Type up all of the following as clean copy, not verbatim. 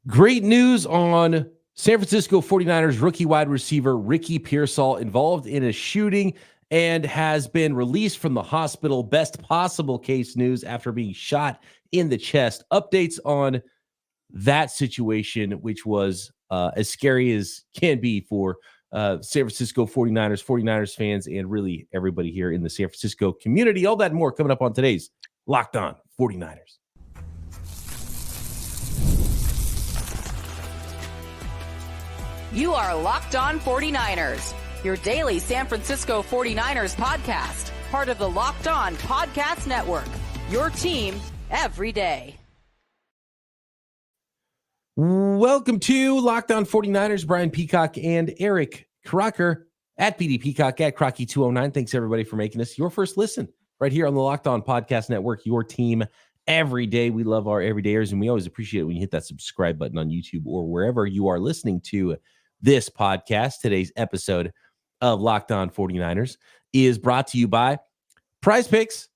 Great news on San Francisco 49ers rookie wide receiver Ricky Pearsall, involved in a shooting and has been released from the hospital. Best possible case news after being shot in the chest. Updates on that situation, which was as scary as can be for San Francisco 49ers fans, and really everybody here in the San Francisco community. All that and more coming up on today's Locked On 49ers. You are Locked On 49ers, your daily San Francisco 49ers podcast, part of the Locked On Podcast Network, your team every day. Welcome to Locked On 49ers. Brian Peacock and Eric Crocker at BD Peacock at Crocky209. Thanks, everybody, for making us your first listen right here on the Locked On Podcast Network, your team every day. We love our everydayers, and we always appreciate it when you hit that subscribe button on YouTube or wherever you are listening to this podcast. Today's episode of Locked On 49ers is brought to you by PrizePicks.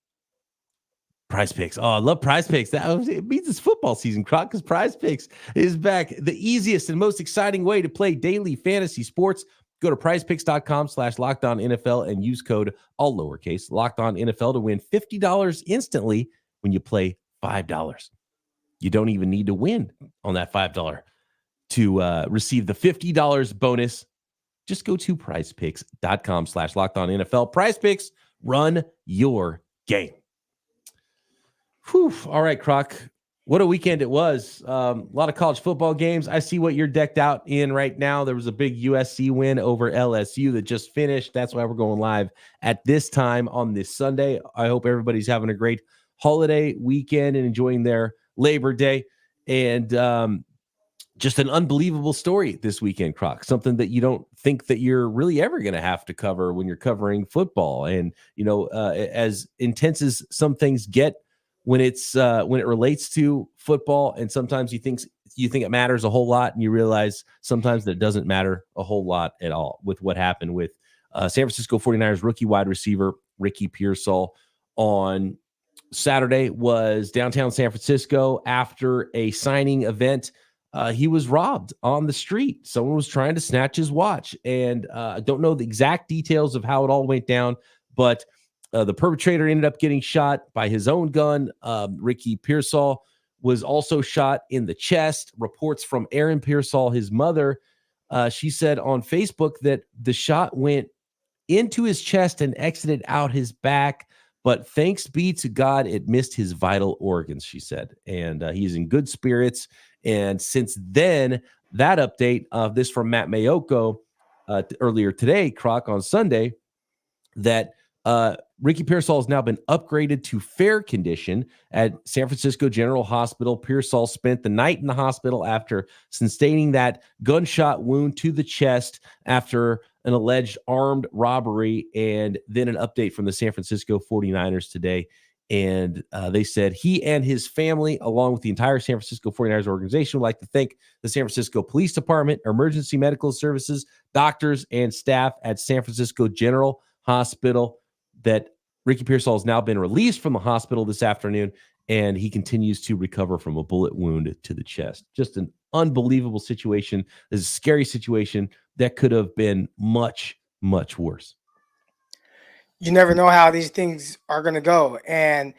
PrizePicks. Oh, I love PrizePicks. It means it's football season, Croc, because PrizePicks is back. The easiest and most exciting way to play daily fantasy sports. Go to prizepicks.com/LockedOnNFL and use code, all lowercase, LockedOnNFL to win $50 instantly when you play $5. You don't even need to win on that $5 to receive the $50 bonus. Just go to prizepicks.com/LockedOnNFL. PrizePicks, run your game. Whew. All right, Croc. What a weekend it was. A lot of college football games. I see what you're decked out in right now. There was a big USC win over LSU that just finished. That's why we're going live at this time on this Sunday. I hope everybody's having a great holiday weekend and enjoying their Labor Day. And just an unbelievable story this weekend, Croc. Something that you don't think that you're really ever going to have to cover when you're covering football. And, you know, as intense as some things get, when it relates to football, and sometimes you think it matters a whole lot, and you realize sometimes that it doesn't matter a whole lot at all with what happened with San Francisco 49ers rookie wide receiver Ricky Pearsall on Saturday. Was downtown San Francisco after a signing event. He was robbed on the street. Someone was trying to snatch his watch, and I don't know the exact details of how it all went down, but the perpetrator ended up getting shot by his own gun. Ricky Pearsall was also shot in the chest. Reports from Erin Pearsall, his mother, she said on Facebook that the shot went into his chest and exited out his back, but thanks be to God, it missed his vital organs, she said. And he's in good spirits. And since then, that update of this from Matt Mayoko earlier today, Croc, on Sunday, that Ricky Pearsall has now been upgraded to fair condition at San Francisco General Hospital. Pearsall spent the night in the hospital after sustaining that gunshot wound to the chest after an alleged armed robbery. And then an update from the San Francisco 49ers today. And they said he and his family, along with the entire San Francisco 49ers organization, would like to thank the San Francisco Police Department, emergency medical services, doctors, and staff at San Francisco General Hospital. That Ricky Pearsall has now been released from the hospital this afternoon, and he continues to recover from a bullet wound to the chest. Just an unbelievable situation. This is a scary situation that could have been much, much worse. You never know how these things are going to go. And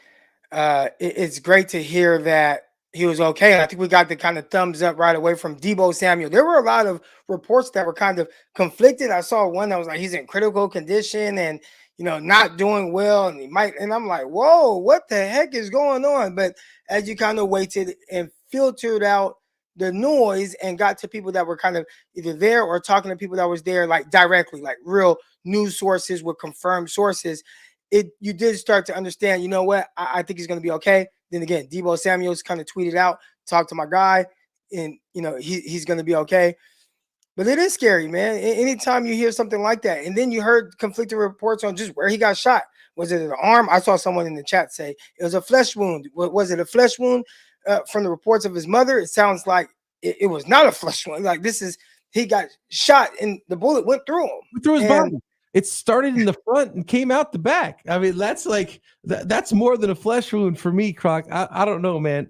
it's great to hear that he was okay. And I think we got the kind of thumbs up right away from Deebo Samuel. There were a lot of reports that were kind of conflicted. I saw one that was like, he's in critical condition and, you know, not doing well, and he might, and I'm like, whoa, what the heck is going on? But as you kind of waited and filtered out the noise and got to people that were kind of either there or talking to people that was there, like directly, like real news sources with confirmed sources, you did start to understand, you know what, I think he's going to be okay. Then again, Deebo Samuel's kind of tweeted out, talk to my guy, and, you know, he's going to be okay. But it is scary, man. Anytime you hear something like that, and then you heard conflicting reports on just where he got shot. Was it an arm? I saw someone in the chat say it was a flesh wound. Was it a flesh wound? From the reports of his mother, it sounds like it was not a flesh wound. Like he got shot and the bullet went through him. Through his body. It started in the front and came out the back. I mean, that's like that's more than a flesh wound for me, Croc. I don't know, man.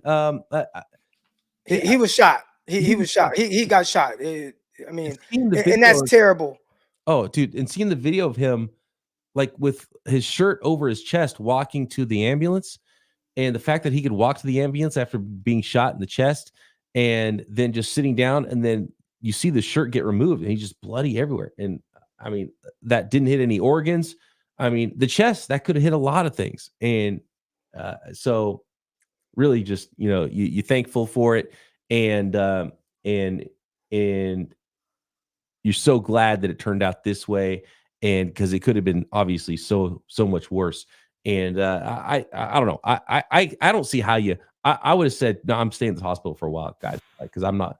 He was shot. He was shot. He got shot. I mean, and that's terrible. Oh, dude, and seeing the video of him like with his shirt over his chest walking to the ambulance, and the fact that he could walk to the ambulance after being shot in the chest and then just sitting down, and then you see the shirt get removed and he's just bloody everywhere. And I mean, that didn't hit any organs. I mean, the chest, that could have hit a lot of things. And so really just, you're thankful for it. And you're so glad that it turned out this way. And because it could have been obviously so much worse. And I don't know. I don't see how I would have said, no, I'm staying in the hospital for a while, guys, because I'm not,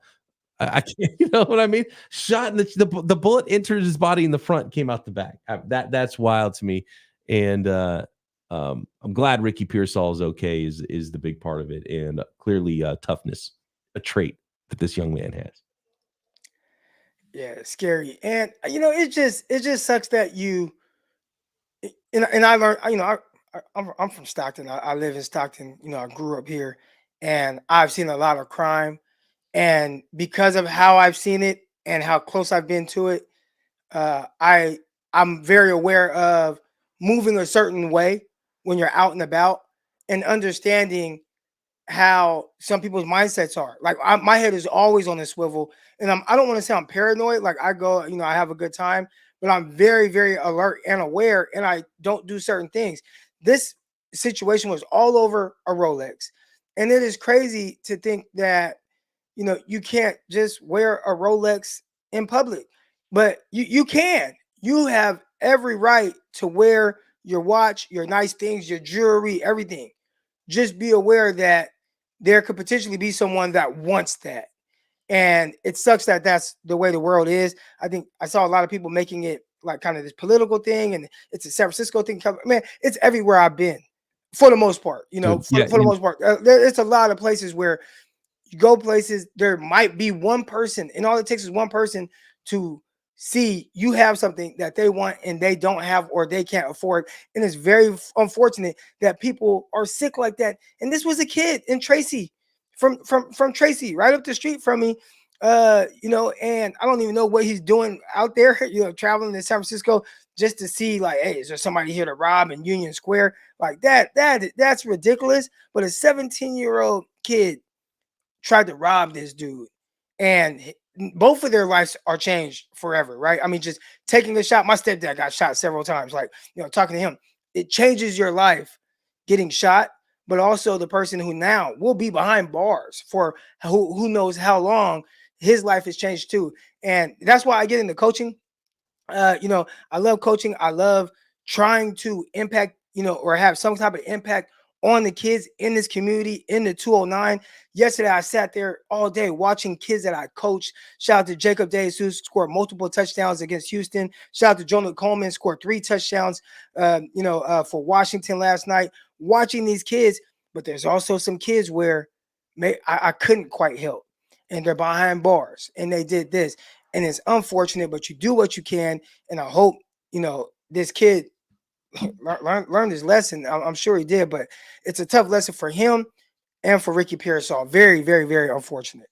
I can't, you know what I mean? Shot in the bullet entered his body in the front, came out the back. That's wild to me. And I'm glad Ricky Pearsall is okay, is the big part of it. And clearly toughness, a trait that this young man has. Yeah, scary. And it just sucks that and I learned, I'm from Stockton. I live in Stockton. I grew up here, and I've seen a lot of crime. And because of how I've seen it and how close I've been to it, I'm very aware of moving a certain way when you're out and about, and understanding how some people's mindsets are. Like my head is always on a swivel, and I don't want to say I'm paranoid. Like I go, I have a good time, but I'm very, very alert and aware, and I don't do certain things. This situation was all over a Rolex, and it is crazy to think that you can't just wear a Rolex in public, but you can. You have every right to wear your watch, your nice things, your jewelry, everything. Just be aware that there could potentially be someone that wants that. And it sucks that that's the way the world is. I think I saw a lot of people making it like kind of this political thing, and it's a San Francisco thing. Man, it's everywhere I've been for the most part, for the most part. It's a lot of places where you go places, there might be one person, and all it takes is one person to see you have something that they want and they don't have, or they can't afford. And it's very unfortunate that people are sick like that. And this was a kid in Tracy, from Tracy, right up the street from me. And I don't even know what he's doing out there, traveling to San Francisco just to see, like, hey, is there somebody here to rob in Union Square? Like that's ridiculous. But a 17-year-old kid tried to rob this dude, and both of their lives are changed forever, right? I mean, just taking a shot. My stepdad got shot several times. Like, talking to him, it changes your life getting shot, but also the person who now will be behind bars for who knows how long, his life has changed too. And that's why I get into coaching. I love coaching. I love trying to impact, or have some type of impact on the kids in this community, in the 209. Yesterday, I sat there all day watching kids that I coached. Shout out to Jacob Days, who scored multiple touchdowns against Houston. Shout out to Jonah Coleman, scored 3 touchdowns, for Washington last night. Watching these kids, but there's also some kids where I couldn't quite help, and they're behind bars, and they did this, and it's unfortunate. But you do what you can, and I hope this kid learned his lesson. I'm sure he did, but it's a tough lesson for him and for Ricky Pearsall. Very, very, very unfortunate.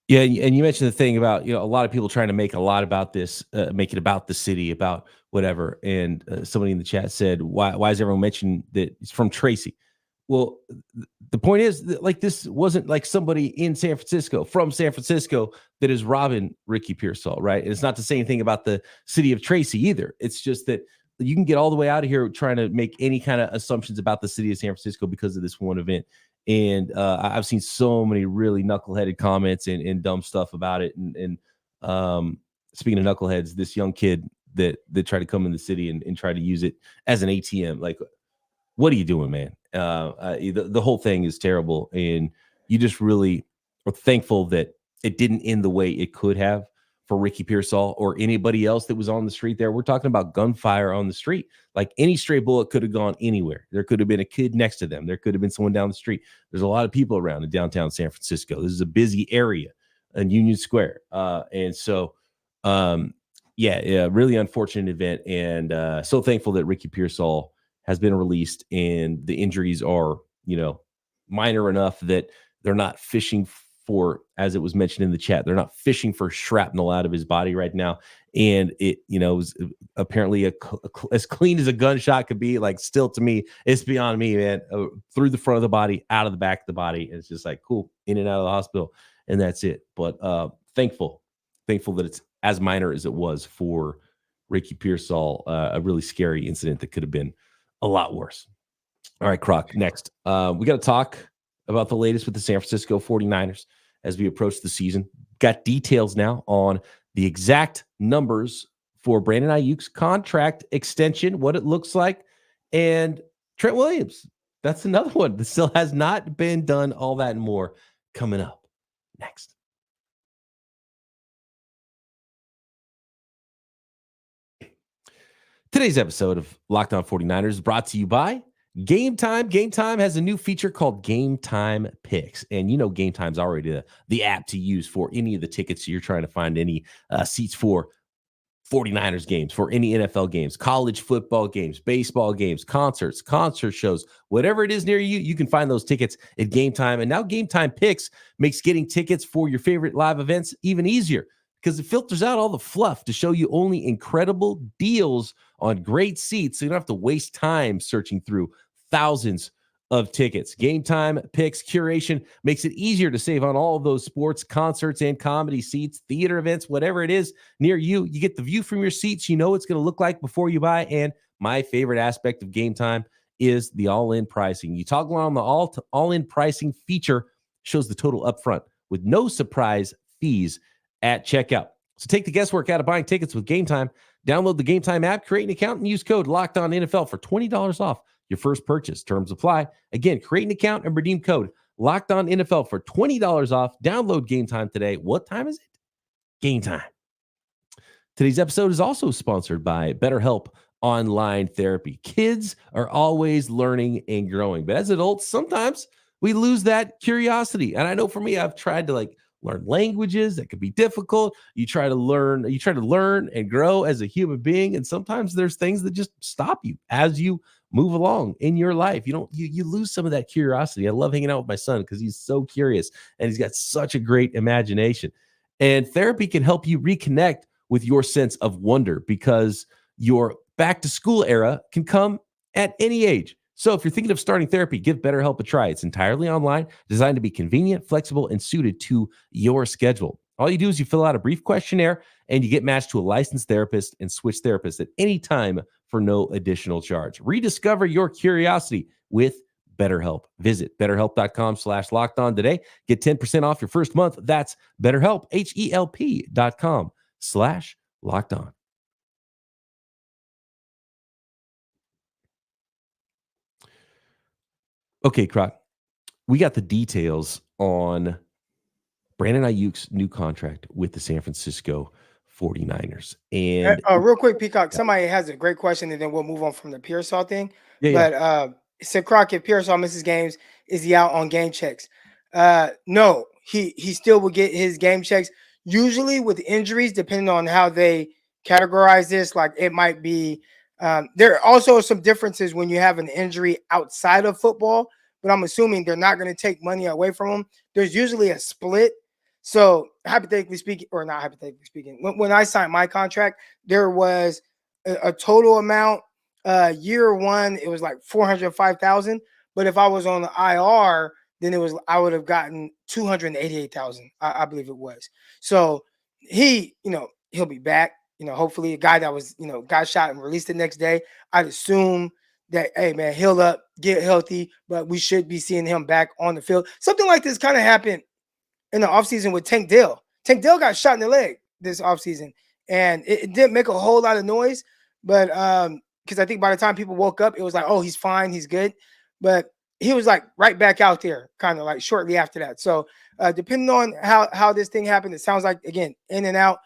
Yeah, and you mentioned the thing about a lot of people trying to make a lot about this, make it about the city, about whatever. And somebody in the chat said, "Why is everyone mentioning that it's from Tracy?" Well, the point is that, like, this wasn't like somebody in San Francisco, from San Francisco, that is robbing Ricky Pearsall, right? And it's not to say anything about the city of Tracy either. It's just that you can get all the way out of here trying to make any kind of assumptions about the city of San Francisco because of this one event. And I've seen so many really knuckleheaded comments and dumb stuff about it. And speaking of knuckleheads, this young kid that tried to come in the city and try to use it as an ATM, like, what are you doing, man? The whole thing is terrible. And you just really are thankful that it didn't end the way it could have for Ricky Pearsall or anybody else that was on the street there. We're talking about gunfire on the street. Like, any stray bullet could have gone anywhere. There could have been a kid next to them. There could have been someone down the street. There's a lot of people around in downtown San Francisco. This is a busy area in Union Square. And so, really unfortunate event. And so thankful that Ricky Pearsall has been released, and the injuries are, minor enough that they're not fishing for, as it was mentioned in the chat, they're not fishing for shrapnel out of his body right now. And it, was apparently as clean as a gunshot could be. Like, still, to me, it's beyond me, man. Through the front of the body, out of the back of the body. It's just like, cool, in and out of the hospital, and that's it. But thankful that it's as minor as it was for Ricky Pearsall. A really scary incident that could have been a lot worse. All right, Croc, next. We got to talk about the latest with the San Francisco 49ers as we approach the season. Got details now on the exact numbers for Brandon Aiyuk's contract extension, what it looks like, and Trent Williams. That's another one that still has not been done. All that and more coming up next. Today's episode of Locked On 49ers is brought to you by Gametime. Gametime has a new feature called Gametime Picks. And Gametime's already the app to use for any of the tickets you're trying to find any seats for 49ers games, for any NFL games, college football games, baseball games, concerts, concert shows, whatever it is near you, you can find those tickets at Gametime. And now Gametime Picks makes getting tickets for your favorite live events even easier, because it filters out all the fluff to show you only incredible deals on great seats, so you don't have to waste time searching through thousands of tickets. Gametime Picks curation makes it easier to save on all of those sports, concerts, and comedy seats, theater events, whatever it is near you. You get the view from your seats. You know what it's going to look like before you buy. And my favorite aspect of Gametime is the all-in pricing. You toggle on the all-in pricing feature, shows the total upfront with no surprise fees at checkout. So take the guesswork out of buying tickets with Gametime. Download the Gametime app, create an account, and use code LOCKEDONNFL for $20 off your first purchase. Terms apply. Again, create an account and redeem code LOCKEDONNFL for $20 off. Download Gametime today. What time is it? Gametime. Today's episode is also sponsored by BetterHelp Online Therapy. Kids are always learning and growing, but as adults, sometimes we lose that curiosity. And I know for me, I've tried to learn languages. That could be difficult. You try to learn and grow as a human being. And sometimes there's things that just stop you as you move along in your life. You lose some of that curiosity. I love hanging out with my son because he's so curious and he's got such a great imagination. And therapy can help you reconnect with your sense of wonder, because your back to school era can come at any age. So if you're thinking of starting therapy, give BetterHelp a try. It's entirely online, designed to be convenient, flexible, and suited to your schedule. All you do is you fill out a brief questionnaire and you get matched to a licensed therapist and switch therapists at any time for no additional charge. Rediscover your curiosity with BetterHelp. Visit BetterHelp.com/lockedon today. Get 10% off your first month. That's BetterHelp, HELP.com/lockedon. Okay, Croc, we got the details on Brandon Aiyuk's new contract with the San Francisco 49ers. And real quick, Peacock, somebody has a great question, and then we'll move on from the Pearsall thing. Yeah. Said Croc, if Pearsall misses games, is he out on game checks? No, he still will get his game checks. Usually with injuries, depending on how they categorize this, like it might be there are also some differences when you have an injury outside of football, but I'm assuming they're not going to take money away from them. There's usually a split. So hypothetically speaking, or not hypothetically speaking, when I signed my contract, there was a total amount. Year one, it was like $405,000. But if I was on the IR, then I would have gotten $288,000. I believe it was. So he'll be back. Hopefully a guy that was, got shot and released the next day. I'd assume that, hey, man, heal up, get healthy, but we should be seeing him back on the field. Something like this kind of happened in the offseason with Tank Dell. Tank Dell got shot in the leg this offseason, and it didn't make a whole lot of noise, but because I think by the time people woke up, it was like, oh, he's fine, he's good. But he was like right back out there kind of like shortly after that. So depending on how this thing happened, it sounds like, again, in and out.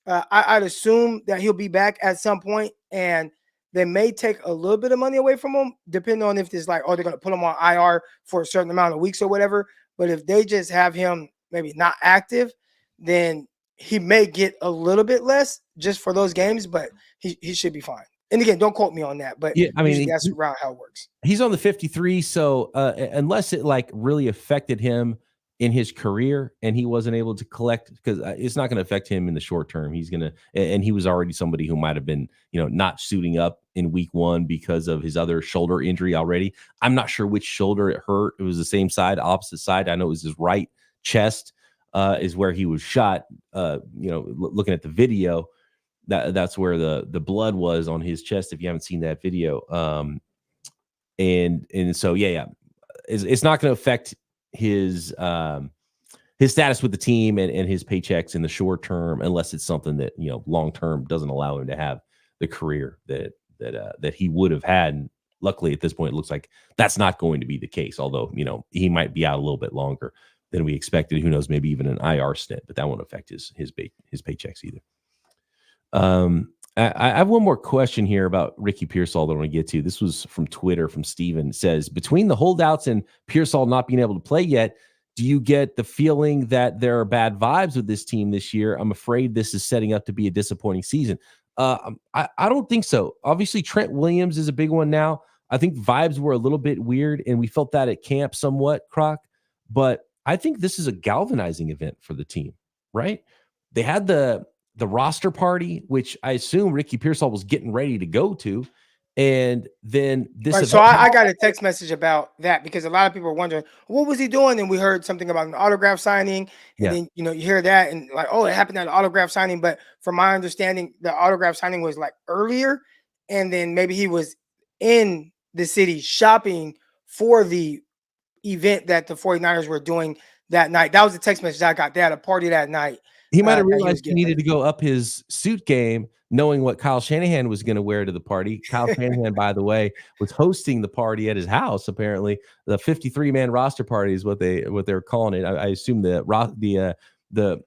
I'd assume that he'll be back at some point, and they may take a little bit of money away from him, depending on if there's like, oh, they're going to put him on IR for a certain amount of weeks or whatever. But if they just have him maybe not active, then he may get a little bit less just for those games, but he should be fine. And again, don't quote me on that, but yeah, I mean, that's around how it works. He's on the 53, so unless it like really affected him in his career, and he wasn't able to collect, because it's not going to affect him in the short term. He's going to, and he was already somebody who might have been, not suiting up in week 1 because of his other shoulder injury already. I'm not sure which shoulder it hurt. It was the same side, opposite side. I know it was his right chest is where he was shot. Looking at the video, that's where the blood was on his chest, if you haven't seen that video. And so, it's not going to affect his status with the team and his paychecks in the short term, unless it's something that, long term doesn't allow him to have the career that he would have had. And luckily at this point, it looks like that's not going to be the case, although, he might be out a little bit longer than we expected. Who knows, maybe even an IR stint, but that won't affect his paychecks either. I have one more question here about Ricky Pearsall that I want to get to. This was from Twitter, from Steven. It says, between the holdouts and Pearsall not being able to play yet, do you get the feeling that there are bad vibes with this team this year? I'm afraid this is setting up to be a disappointing season. I don't think so. Obviously, Trent Williams is a big one now. I think vibes were a little bit weird, and we felt that at camp somewhat, Croc. But I think this is a galvanizing event for the team, right? They had the roster party, which I assume Ricky Pearsall was getting ready to go to. And then this. Right, so I got a text message about that, because a lot of people were wondering, what was he doing? And we heard something about an autograph signing. And then, you hear that and like, oh, it happened at an autograph signing. But from my understanding, the autograph signing was like earlier. And then maybe he was in the city shopping for the event that the 49ers were doing that night. That was the text message I got. They had a party that night. He might have realized he needed to go up his suit game, knowing what Kyle Shanahan was going to wear to the party. Kyle Shanahan, by the way, was hosting the party at his house. Apparently, the 53-man roster party is what they're calling it. I assume the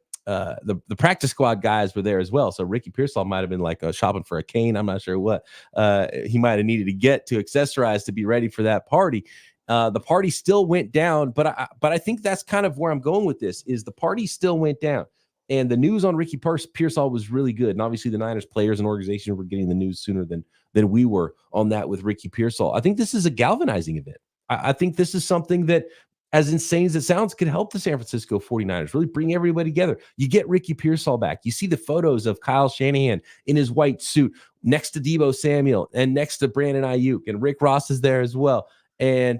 practice squad guys were there as well. So Ricky Pearsall might have been like shopping for a cane. I'm not sure what he might have needed to get to accessorize to be ready for that party. The party still went down, but I think that's kind of where I'm going with this. Is the party still went down? And the news on Ricky Pearsall was really good. And obviously the Niners players and organization were getting the news sooner than we were on that with Ricky Pearsall. I think this is a galvanizing event. I think this is something that, as insane as it sounds, could help the San Francisco 49ers, really bring everybody together. You get Ricky Pearsall back. You see the photos of Kyle Shanahan in his white suit next to Deebo Samuel and next to Brandon Aiyuk, and Rick Ross is there as well. And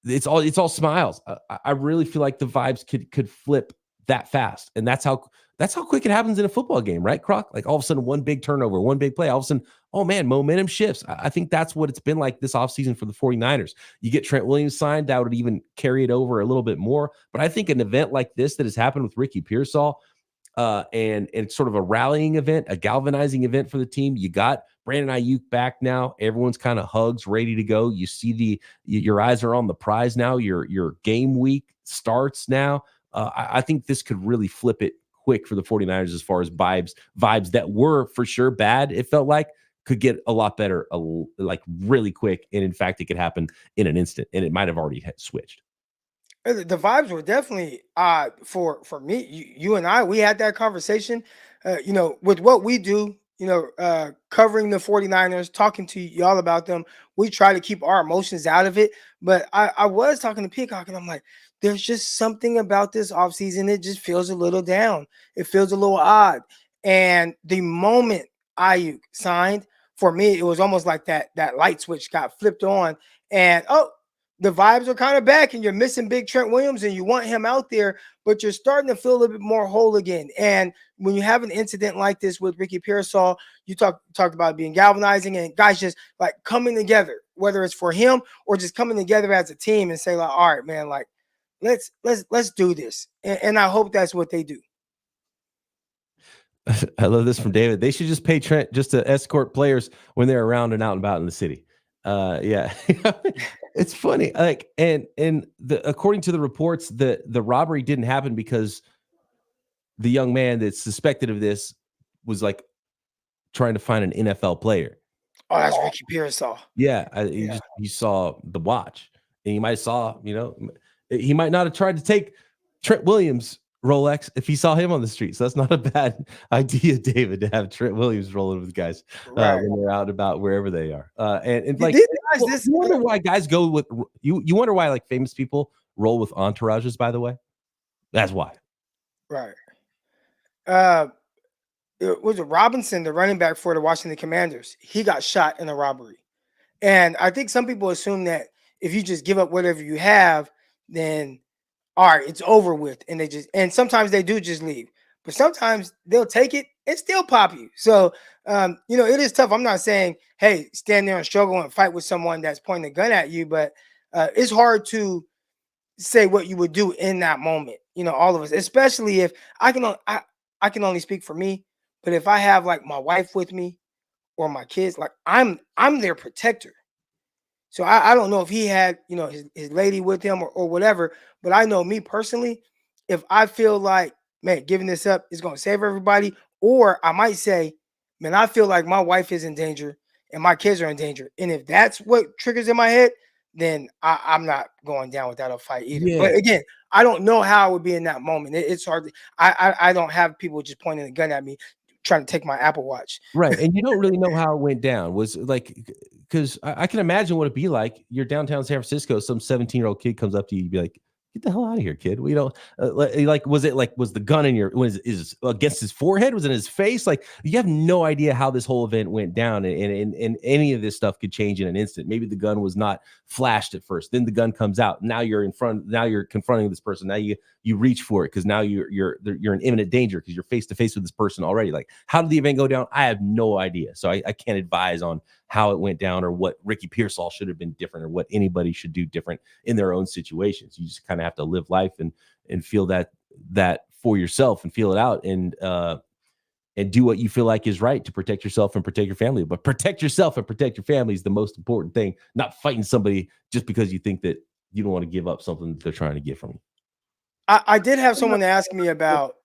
it's all smiles. I really feel like the vibes could flip that fast. And that's how quick it happens in a football game, right, Croc? Like all of a sudden, one big turnover, one big play, all of a sudden, oh man, momentum shifts. I think that's what it's been like this offseason for the 49ers. You get Trent Williams signed, that would even carry it over a little bit more. But I think an event like this that has happened with Ricky Pearsall, and it's sort of a rallying event, a galvanizing event for the team. You got Brandon Aiyuk back now. Everyone's kind of hugs, ready to go. You see your eyes are on the prize now. Your game week starts now. I think this could really flip it quick for the 49ers as far as vibes that were for sure bad. It felt like could get a lot better, like really quick. And in fact, it could happen in an instant, and it might have already switched. The vibes were definitely for me. You and I, we had that conversation, with what we do, covering the 49ers, talking to y'all about them. We try to keep our emotions out of it. But I was talking to Peacock, and I'm like, there's just something about this offseason. It just feels a little down. It feels a little odd. And the moment Aiyuk signed, for me, it was almost like that light switch got flipped on. And, the vibes are kind of back, and you're missing big Trent Williams, and you want him out there, but you're starting to feel a little bit more whole again. And when you have an incident like this with Ricky Pearsall, you talked about being galvanizing and guys just like coming together, whether it's for him or just coming together as a team and say like, all right, man, like let's do this. And I hope that's what they do. I love this from David. They should just pay Trent just to escort players when they're around and out and about in the city. Yeah. It's funny. Like, according to the reports, the robbery didn't happen because the young man that's suspected of this was like trying to find an NFL player. Oh, that's Ricky Pearsall. Yeah. He saw the watch, and he might have saw, he might not have tried to take Trent Williams' Rolex if he saw him on the street. So that's not a bad idea, David, to have Trent Williams rolling with guys when they're out and about wherever they are. And like, you wonder why guys go with you wonder why like famous people roll with entourages, by the way. That's why. Right. It was Robinson, the running back for the Washington Commanders. He got shot in a robbery. And I think some people assume that if you just give up whatever you have, then all right, it's over with. And sometimes they do just leave. But sometimes they'll take it and still pop you. So it is tough. I'm not saying, hey, stand there and struggle and fight with someone that's pointing a gun at you, but it's hard to say what you would do in that moment. All of us, especially if I can only speak for me, but if I have like my wife with me or my kids, like I'm their protector. So I don't know if he had, his lady with him or whatever, but I know me personally, if I feel like, man, giving this up is going to save everybody, or I might say, man, I feel like my wife is in danger and my kids are in danger. And if that's what triggers in my head, then I'm not going down without a fight either. Yeah. But again, I don't know how I would be in that moment. It's hard. I don't have people just pointing a gun at me, trying to take my Apple Watch. Right. And you don't really know how it went down. Was like, because I can imagine what it'd be like. You're downtown San Francisco, some 17-year-old kid comes up to you, you'd be like, get the hell out of here, kid. Was the gun in is against his forehead? Was it in his face? Like, you have no idea how this whole event went down, and any of this stuff could change in an instant. Maybe the gun was not flashed at first, then the gun comes out. Now you're confronting this person. Now you reach for it because now you're in imminent danger because you're face to face with this person already. Like, how did the event go down? I have no idea. So I can't advise on how it went down or what Ricky Pearsall should have been different or what anybody should do different in their own situations. You just kind of have to live life and feel that for yourself and feel it out and do what you feel like is right to protect yourself and protect your family. But protect yourself and protect your family is the most important thing, not fighting somebody just because you think that you don't want to give up something that they're trying to get from you. I did have someone ask me about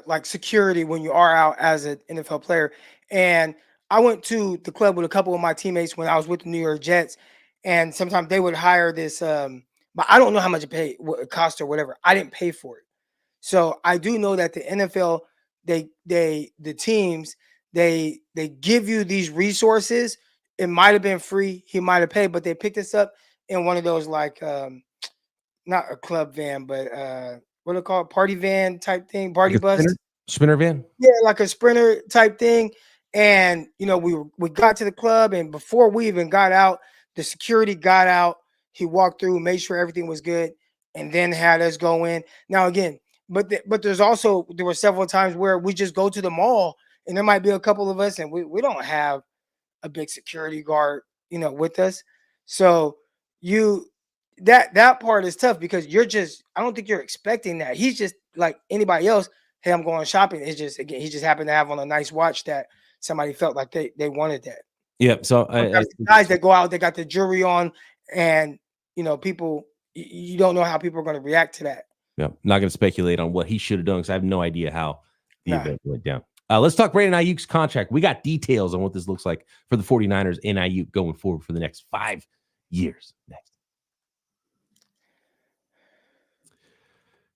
like security when you are out as an NFL player. And I went to the club with a couple of my teammates when I was with the New York Jets, and sometimes they would hire this, but I don't know how much it cost or whatever. I didn't pay for it. So I do know that the NFL, the teams, they give you these resources. It might have been free. He might have paid, but they picked us up in one of those like not a club van, but what do they call it? Party van type thing, party like bus. Sprinter van? Yeah, like a Sprinter type thing. And we got to the club, and before we even got out, the security got out. He walked through, made sure everything was good, and then had us go in. Now again, but there were several times where we just go to the mall, and there might be a couple of us, and we don't have a big security guard, with us. So that part is tough because I don't think you're expecting that. He's just like anybody else. Hey, I'm going shopping. It's just, again, he just happened to have on a nice watch that somebody felt like they wanted that. Yeah. So guys that go out, they got the jewelry on, and people, you don't know how people are going to react to that. Yeah, not going to speculate on what he should have done because I have no idea how the event went down. Let's talk Brandon Aiyuk's contract. We got details on what this looks like for the 49ers and Aiyuk going forward for the next 5 years. Next.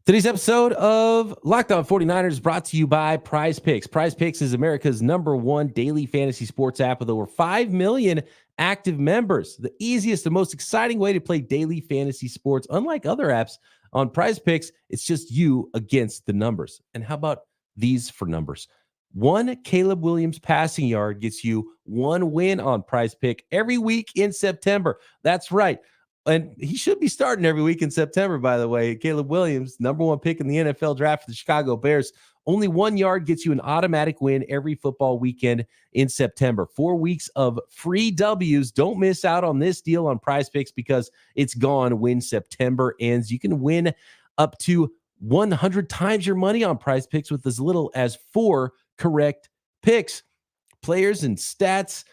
Today's episode of Locked On 49ers is brought to you by PrizePicks. PrizePicks is America's #1 daily fantasy sports app with over 5 million active members. The easiest and most exciting way to play daily fantasy sports. Unlike other apps on PrizePicks, it's just you against the numbers. And how about these for numbers? 1 Caleb Williams passing yard gets you 1 win on PrizePicks every week in September. That's right. And he should be starting every week in September, by the way. Caleb Williams, #1 pick in the NFL draft for the Chicago Bears. Only 1 yard gets you an automatic win every football weekend in September. 4 weeks of free W's. Don't miss out on this deal on PrizePicks because it's gone when September ends. You can win up to 100 times your money on PrizePicks with as little as 4 correct picks. Players and stats.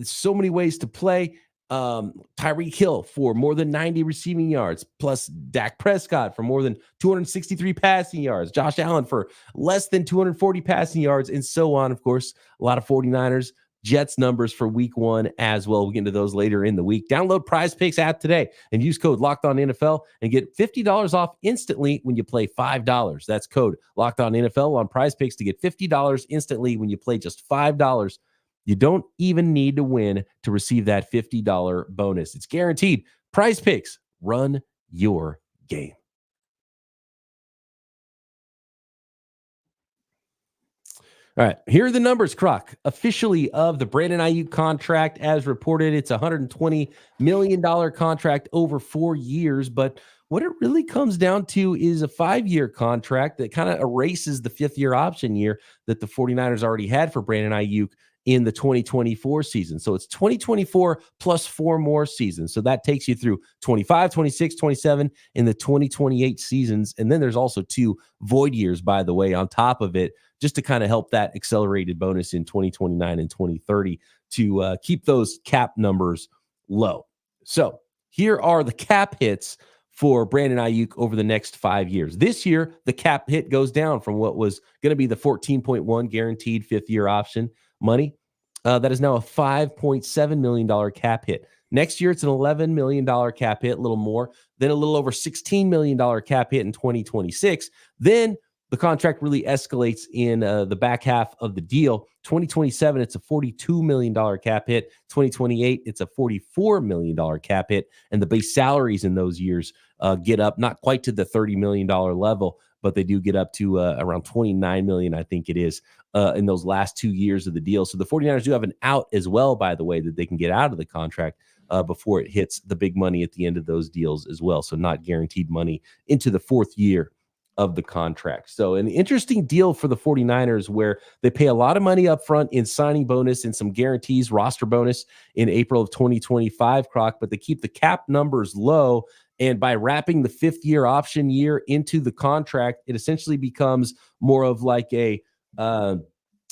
So many ways to play. Tyreek Hill for more than 90 receiving yards, plus Dak Prescott for more than 263 passing yards, Josh Allen for less than 240 passing yards, and so on. Of course, a lot of 49ers Jets numbers for week 1 as well. We'll get into those later in the week. Download PrizePicks app today and use code LOCKEDONNFL and get $50 off instantly when you play $5. That's code LOCKEDONNFL on PrizePicks to get $50 instantly when you play just $5. You don't even need to win to receive that $50 bonus. It's guaranteed. PrizePicks, run your game. All right, here are the numbers, Croc, officially of the Brandon Aiyuk contract. As reported, it's a $120 million contract over 4 years, but what it really comes down to is a 5-year contract that kind of erases the 5th-year option year that the 49ers already had for Brandon Aiyuk in the 2024 season. So it's 2024 plus 4 more seasons. So that takes you through 25, 26, 27 in the 2028 seasons. And then there's also 2 void years, by the way, on top of it, just to kind of help that accelerated bonus in 2029 and 2030 to keep those cap numbers low. So here are the cap hits for Brandon Aiyuk over the next 5 years. This year, the cap hit goes down from what was going to be the 14.1 guaranteed 5th-year option money. That is now a $5.7 million cap hit. Next year, it's an $11 million cap hit, a little more, then a little over $16 million cap hit in 2026. Then the contract really escalates in the back half of the deal. 2027, it's a $42 million cap hit. 2028, it's a $44 million cap hit. And the base salaries in those years get up, not quite to the $30 million level, but they do get up to around $29 million, I think it is, in those last 2 years of the deal. So the 49ers do have an out as well, by the way, that they can get out of the contract before it hits the big money at the end of those deals as well. So not guaranteed money into the 4th year of the contract. So an interesting deal for the 49ers where they pay a lot of money up front in signing bonus and some guarantees, roster bonus in April of 2025, Croc, but they keep the cap numbers low. And by wrapping the 5th-year option year into the contract, it essentially becomes more of like a a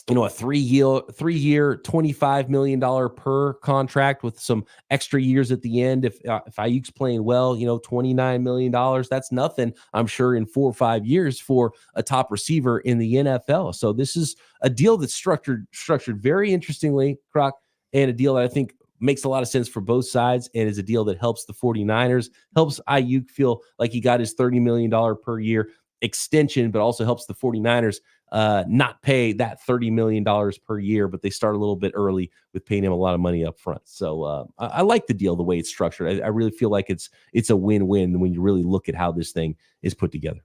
3-year, $25 million per contract with some extra years at the end. If Aiyuk's playing well, $29 million, that's nothing, I'm sure, in 4 or 5 years for a top receiver in the NFL. So this is a deal that's structured very interestingly, Croc, and a deal that I think makes a lot of sense for both sides and is a deal that helps the 49ers, helps Aiyuk feel like he got his $30 million per year extension, but also helps the 49ers not pay that $30 million per year, but they start a little bit early with paying him a lot of money up front. So I like the deal, the way it's structured. I really feel like it's a win-win when you really look at how this thing is put together.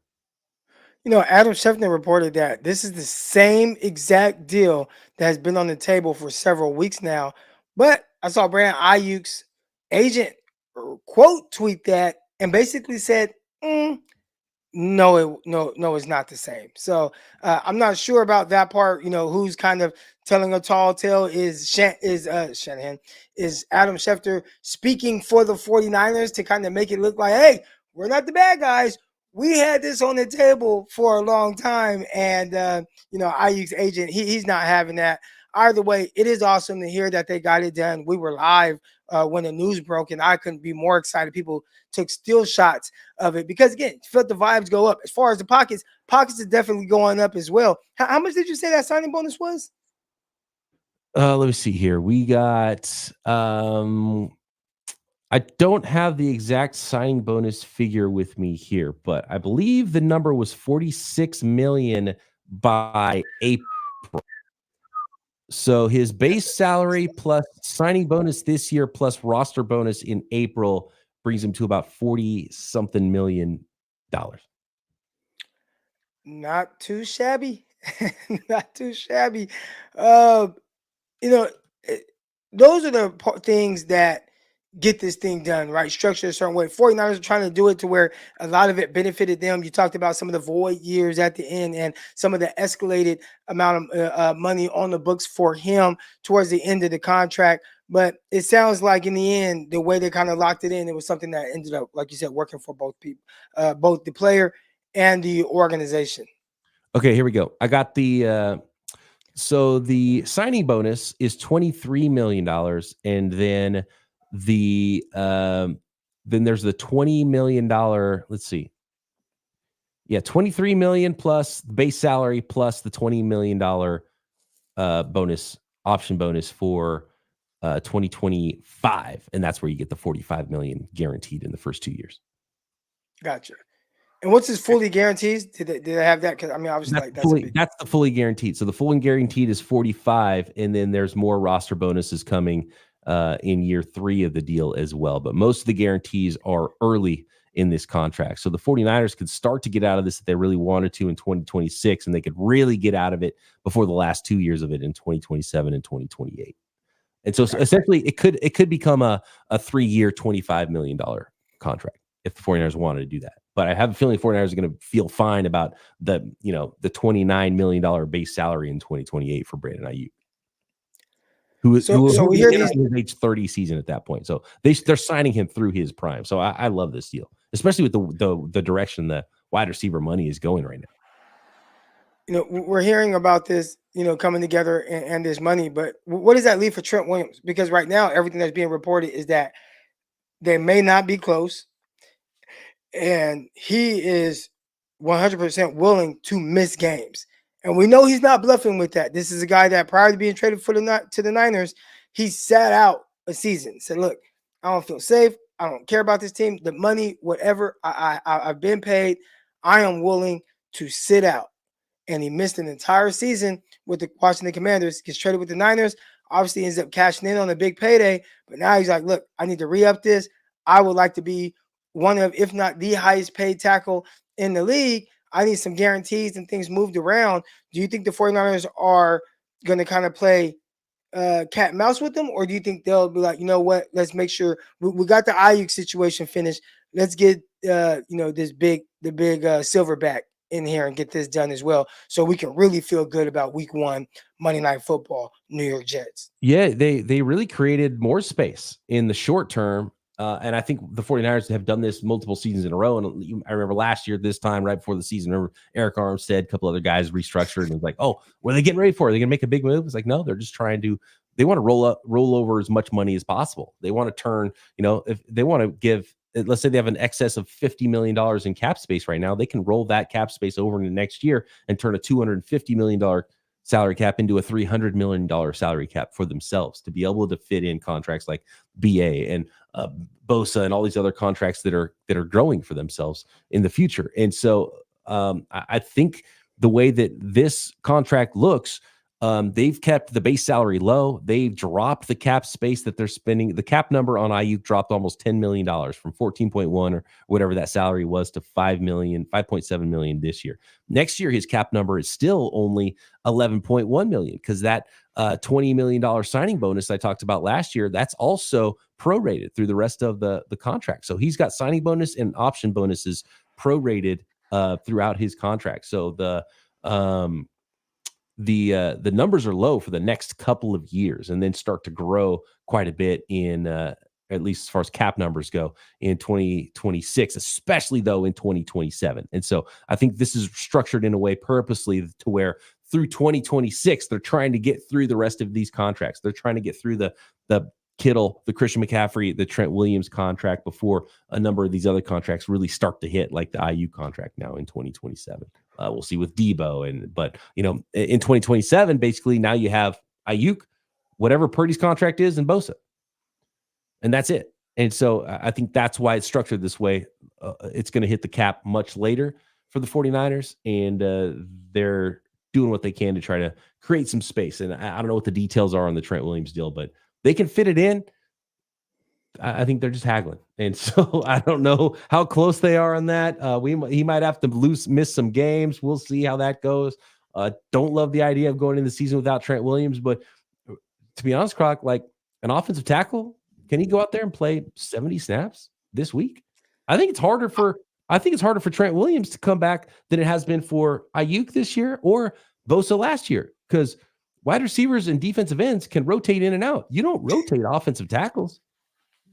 Adam Schefter reported that this is the same exact deal that has been on the table for several weeks now. But I saw Brandon Aiyuk's agent quote tweet that and basically said, no, it's not the same. So I'm not sure about that part. Who's kind of telling a tall tale is Adam Schefter speaking for the 49ers to kind of make it look like, hey, we're not the bad guys. We had this on the table for a long time. And, Aiyuk's agent, he's not having that. Either way, it is awesome to hear that they got it done. We were live when the news broke, and I couldn't be more excited. People took still shots of it because, again, felt the vibes go up. As far as the pockets are definitely going up as well. How much did you say that signing bonus was? Let me see here. We got I don't have the exact signing bonus figure with me here, but I believe the number was $46 million by April. So his base salary plus signing bonus this year plus roster bonus in April brings him to about $40-something million. Not too shabby. Not too shabby. Those are the things that get this thing done, right? Structured a certain way. 49ers are trying to do it to where a lot of it benefited them. You talked about some of the void years at the end and some of the escalated amount of money on the books for him towards the end of the contract. But it sounds like in the end, the way they kind of locked it in, it was something that ended up, like you said, working for both people, both the player and the organization. Okay, here we go. I got the so the signing bonus is $23 million, and then then there's the $20 million. Let's see. Yeah, $23 million plus the base salary plus the $20 million option bonus for 2025, and that's where you get the $45 million guaranteed in the first 2 years. Gotcha. And what's his fully guaranteed? Did they have that? Because obviously, that's the fully guaranteed. So the fully guaranteed is 45, and then there's more roster bonuses coming in year 3 of the deal as well. But most of the guarantees are early in this contract. So the 49ers could start to get out of this if they really wanted to in 2026, and they could really get out of it before the last 2 years of it in 2027 and 2028. And so essentially it could become a 3-year, $25 million contract if the 49ers wanted to do that. But I have a feeling the 49ers are going to feel fine about the $29 million base salary in 2028 for Brandon Aiyuk. Who we hear his age 30 season at that point. So they're signing him through his prime. So I love this deal, especially with the direction the wide receiver money is going right now. We're hearing about this, coming together and this money, but what does that leave for Trent Williams? Because right now, everything that's being reported is that they may not be close, and he is 100% willing to miss games. And we know he's not bluffing with that. This is a guy that prior to being traded to the Niners, he sat out a season, said, look, I don't feel safe. I don't care about this team. The money, whatever, I've been paid. I am willing to sit out. And he missed an entire season with the Washington Commanders, gets traded with the Niners, obviously ends up cashing in on a big payday. But now he's like, look, I need to re-up this. I would like to be one of, if not the highest paid tackle in the league. I need some guarantees and things moved around. Do you think the 49ers are going to kind of play cat and mouse with them? Or do you think they'll be like, you know what, let's make sure we got the Aiyuk situation finished. Let's get, the big silverback in here and get this done as well, so we can really feel good about week 1, Monday Night Football, New York Jets. Yeah, they really created more space in the short term. And I think the 49ers have done this multiple seasons in a row. And I remember last year, this time, right before the season, remember Eric Armstead, a couple other guys restructured, and it was like, oh, what are they getting ready for? Are they going to make a big move? It's like, no, they're just trying to, they want to roll over as much money as possible. They want to turn, if they want to give, let's say they have an excess of $50 million in cap space right now, they can roll that cap space over into next year and turn a $250 million salary cap into a $300 million salary cap for themselves to be able to fit in contracts like BA and Bosa and all these other contracts that are growing for themselves in the future. And so I think the way that this contract looks, they've kept the base salary low. They've dropped the cap space that they're spending. The cap number on Aiyuk dropped almost $10 million from 14.1 or whatever that salary was to 5.7 million this year. Next year, his cap number is still only 11.1 million because that $20 million signing bonus I talked about last year, that's also prorated through the rest of the contract. So he's got signing bonus and option bonuses prorated throughout his contract. So the numbers are low for the next couple of years and then start to grow quite a bit in at least as far as cap numbers go in 2026, especially though in 2027. And so I think this is structured in a way purposely to where through 2026, they're trying to get through the rest of these contracts. They're trying to get through the Kittle, the Christian McCaffrey, the Trent Williams contract before a number of these other contracts really start to hit, like the Aiyuk contract now in 2027. We'll see with Debo, but in 2027, basically now you have Aiyuk, whatever Purdy's contract is, and Bosa, and that's it. And so I think that's why it's structured this way. It's going to hit the cap much later for the 49ers, and they're doing what they can to try to create some space. And I don't know what the details are on the Trent Williams deal, but they can fit it in. I think they're just haggling. And so I don't know how close they are on that. He might have to miss some games. We'll see how that goes. Don't love the idea of going into the season without Trent Williams, but to be honest, Croc, like an offensive tackle, can he go out there and play 70 snaps this week? I think it's harder for Trent Williams to come back than it has been for Aiyuk this year or Bosa last year, because wide receivers and defensive ends can rotate in and out. You don't rotate offensive tackles.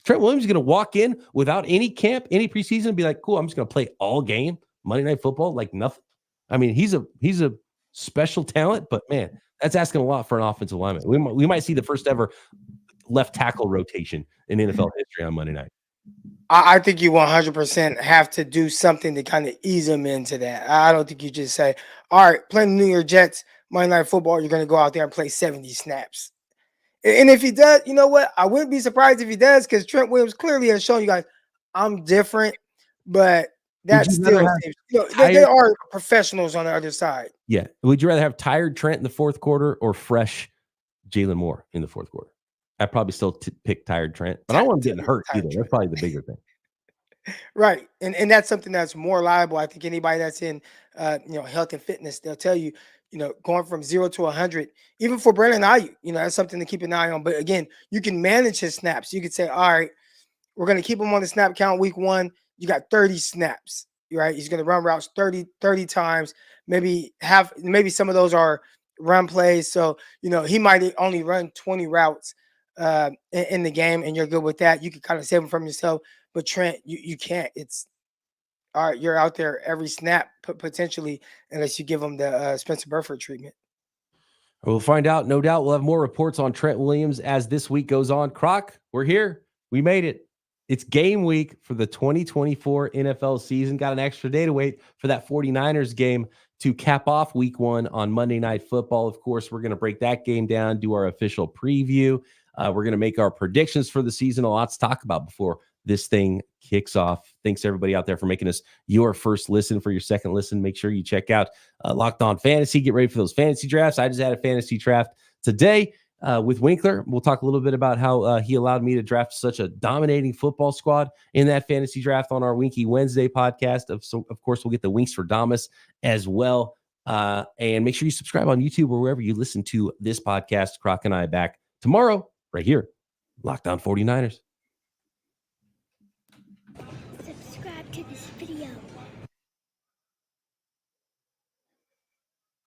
Trent Williams is going to walk in without any camp, any preseason, and be like, cool, I'm just going to play all game Monday Night Football like nothing. I mean, he's a special talent, but man, that's asking a lot for an offensive lineman. We might see the first ever left tackle rotation in NFL history on Monday night. I think you 100% have to do something to kind of ease him into that. I don't think you just say, all right, playing the New York Jets, Monday Night Football, you're going to go out there and play 70 snaps. And if he does, you know what? I wouldn't be surprised if he does, because Trent Williams clearly has shown you guys, I'm different, but that's still, they are professionals on the other side. Yeah. Would you rather have tired Trent in the fourth quarter or fresh Jalen Moore in the fourth quarter? I'd probably still pick tired Trent, but I don't want him getting hurt either. That's probably the bigger thing. Right. And that's something that's more reliable. I think anybody that's in health and fitness, they'll tell you, going from 0 to 100, even for Brandon Aiyuk, that's something to keep an eye on. But again, you can manage his snaps. You could say, all right, we're going to keep him on the snap count week 1. You got 30 snaps, right? He's going to run routes 30 times. Maybe some of those are run plays. So, he might only run 20 routes in the game, and you're good with that. You can kind of save him from yourself. But Trent, you can't. It's all right. You're out there every snap potentially, unless you give him the Spencer Burford treatment. We'll find out. No doubt we'll have more reports on Trent Williams as this week goes on. Croc, we're here. We made it. It's game week for the 2024 NFL season. Got an extra day to wait for that 49ers game to cap off week 1 on Monday Night Football. Of course, we're going to break that game down, do our official preview. We're going to make our predictions for the season. A lot to talk about before this thing kicks off. Thanks everybody out there for making us your first listen. For your second listen, make sure you check out Locked On Fantasy. Get ready for those fantasy drafts. I just had a fantasy draft today with Winkler. We'll talk a little bit about how he allowed me to draft such a dominating football squad in that fantasy draft on our Winky Wednesday podcast. Of course, we'll get the Winks for Damas as well. And make sure you subscribe on YouTube or wherever you listen to this podcast. Croc and I back tomorrow right here. Locked On 49ers.